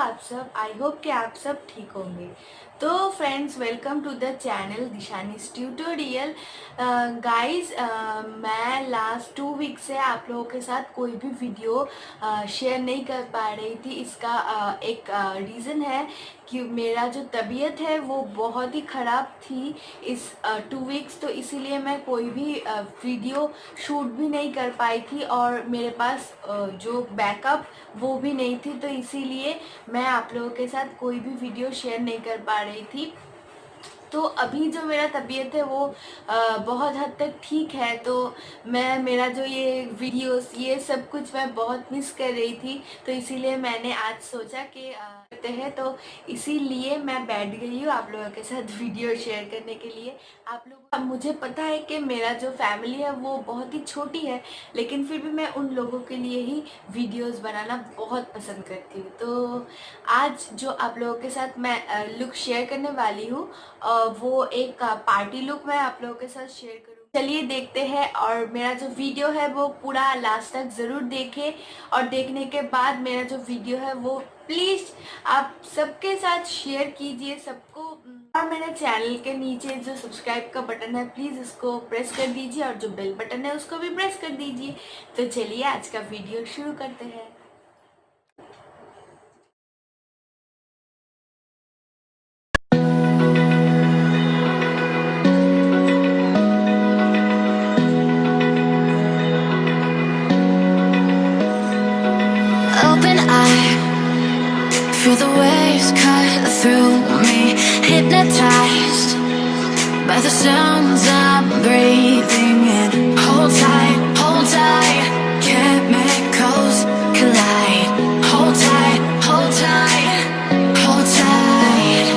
आप सब। I hope कि आप सब ठीक होंगे। तो friends, welcome to the channel Dishani's tutorial. Guys, मैं लास्ट 2 वीक से आप लोगों के साथ कोई भी वीडियो शेयर नहीं कर पा रही थी। इसका एक रीज़न है कि मेरा जो तबीयत है वो बहुत ही ख़राब थी इस 2 वीक्स, तो इसीलिए मैं कोई भी वीडियो शूट भी नहीं कर पाई थी और मेरे पास जो बैकअप वो भी नहीं थी, तो इसीलिए मैं आप लोगों के साथ कोई भी वीडियो शेयर नहीं कर पा रही थी। तो अभी जो मेरा तबीयत है वो बहुत हद तक ठीक है। तो मेरा जो ये वीडियोस ये सब कुछ मैं बहुत मिस कर रही थी, तो इसीलिए मैंने आज सोचा कि करते हैं। तो इसीलिए मैं बैठ गई हूँ आप लोगों के साथ वीडियो शेयर करने के लिए। आप लोग, मुझे पता है कि मेरा जो फैमिली है वो बहुत ही छोटी है, लेकिन फिर भी मैं उन लोगों के लिए ही वीडियोस बनाना बहुत पसंद करती हूँ। तो आज जो आप लोगों के साथ मैं लुक शेयर करने वाली हूँ, वो एक पार्टी लुक मैं आप लोगों के साथ शेयर करूँ। चलिए देखते हैं, और मेरा जो वीडियो है वो पूरा लास्ट तक ज़रूर देखें, और देखने के बाद मेरा जो वीडियो है वो प्लीज़ आप सबके साथ शेयर कीजिए सबको। और मेरे चैनल के नीचे जो सब्सक्राइब का बटन है प्लीज़ उसको प्रेस कर दीजिए, और जो बेल बटन है उसको भी प्रेस कर दीजिए। तो चलिए आज का वीडियो शुरू करते हैं। Open eye, feel the waves cut through me, hypnotized by the sounds I'm breathing in. Hold tight, chemicals collide. Hold tight, hold tight, hold tight.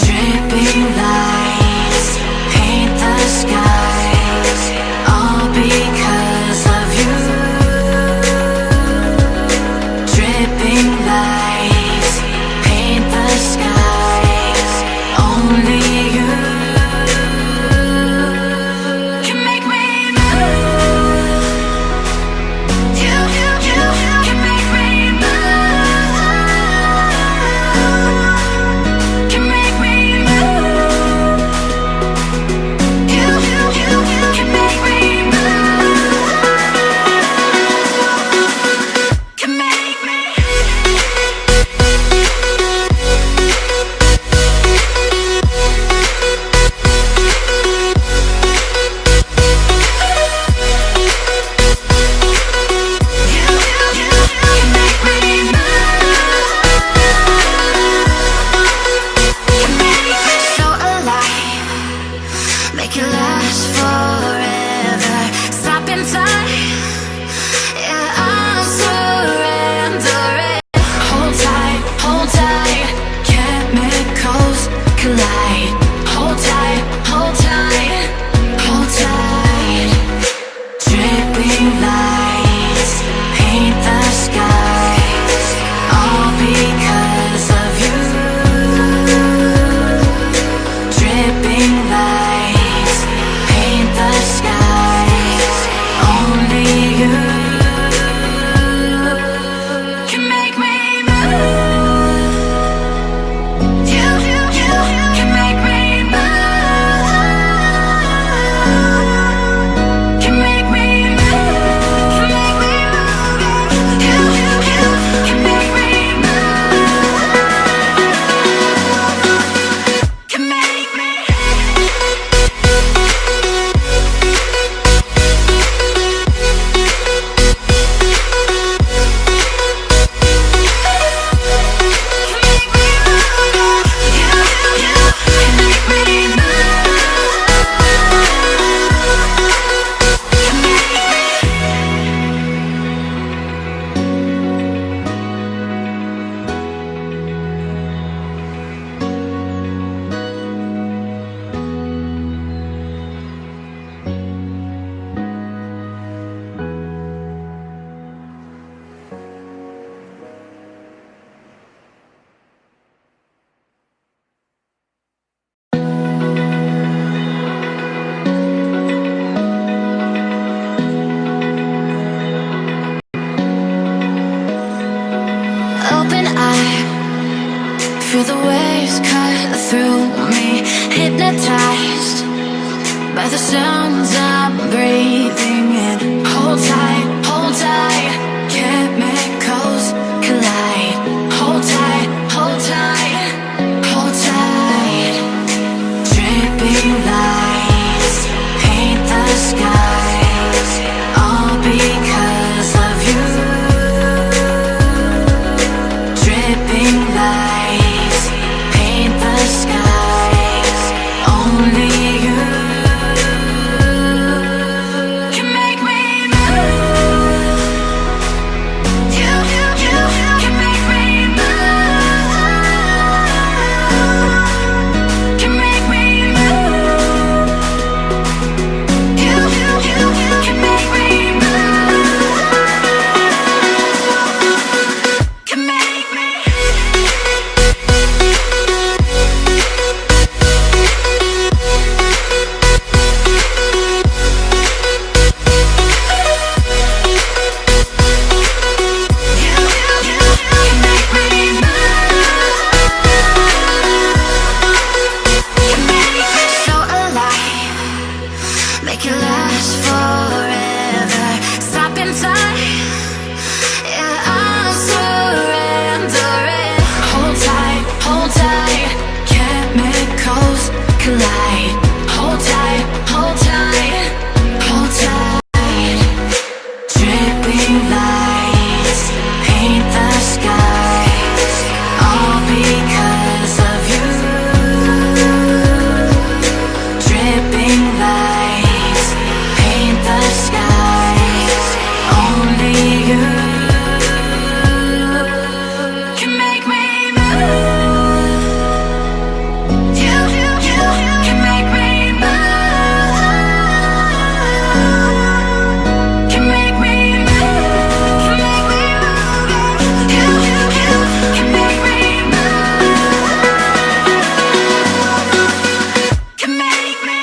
Dripping lights paint the skies, all because of you. Dripping lights paint the skies, only you can make me move. You can make me move. Can make me move. by the sounds I'm breathing in. Hold tight, hold tight, chemicals collide. Hold tight, hold tight, hold tight. Dripping lights paint the skies, all because of you. Dripping lights paint the skies, only you can make me move. You can make me move. Can make me move. You can make me move. Can make me. So alive, make it last forever. Stop in time, yeah, I'm surrendering. Hold tight, chemicals collide. Hold tight, hold tight, hold tight. Dripping lights paint the skies, all because of you. Dripping lights paint the skies, only you can make me move. You can make me move. Can make me move. Can make me move. You can make me move. Can make me.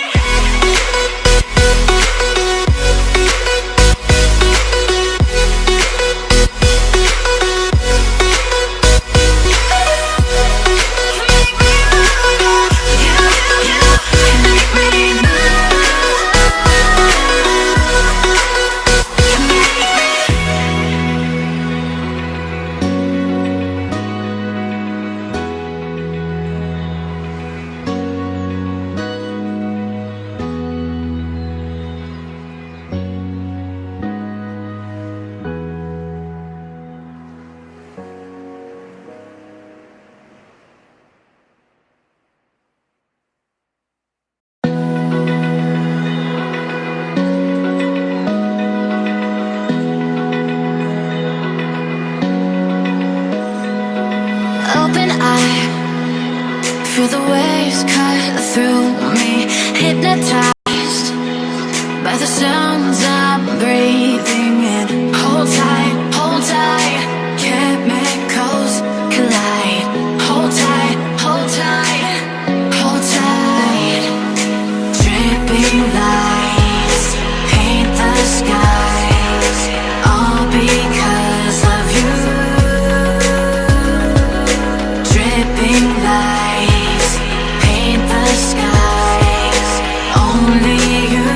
Open eye, feel the waves cut through me. Hypnotized by the sounds I'm breathing in. Hold tight, chemicals collide. Hold tight, hold tight, hold tight. Dripping lights paint the skies, all because of you. Dripping lights paint the skies, only you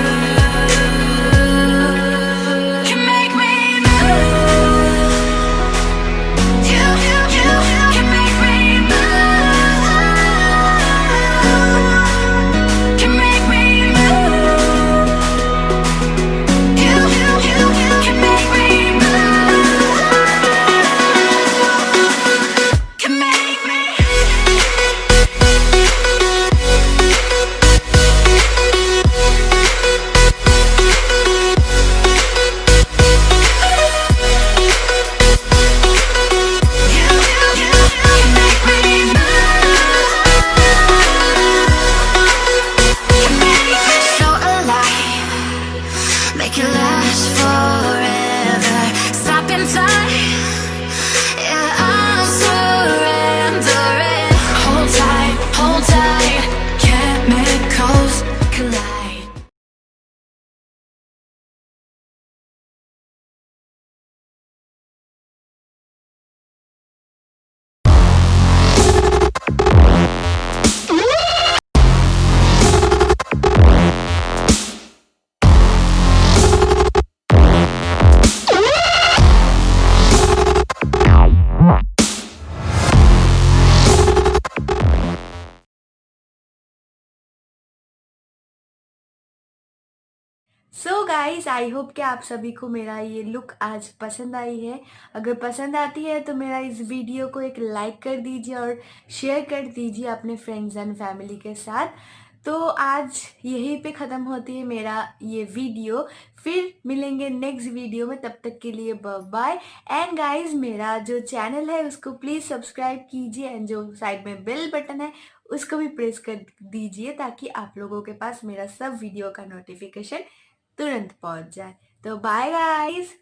so guys, I hope कि आप सभी को मेरा ये look आज पसंद आई है। अगर पसंद आती है तो मेरा इस वीडियो को एक लाइक कर दीजिए और शेयर कर दीजिए अपने फ्रेंड्स एंड फैमिली के साथ। तो आज यहीं पे ख़त्म होती है मेरा ये वीडियो। फिर मिलेंगे नेक्स्ट वीडियो में, तब तक के लिए बाय। एंड गाइस, मेरा जो चैनल है उसको प्लीज़ सब्सक्राइब कीजिए एंड जो साइड में बेल बटन है उसको भी प्रेस कर दीजिए, ताकि आप लोगों के पास मेरा सब वीडियो का नोटिफिकेशन तुरंत पहुंच जाए। तो बाय गाइस।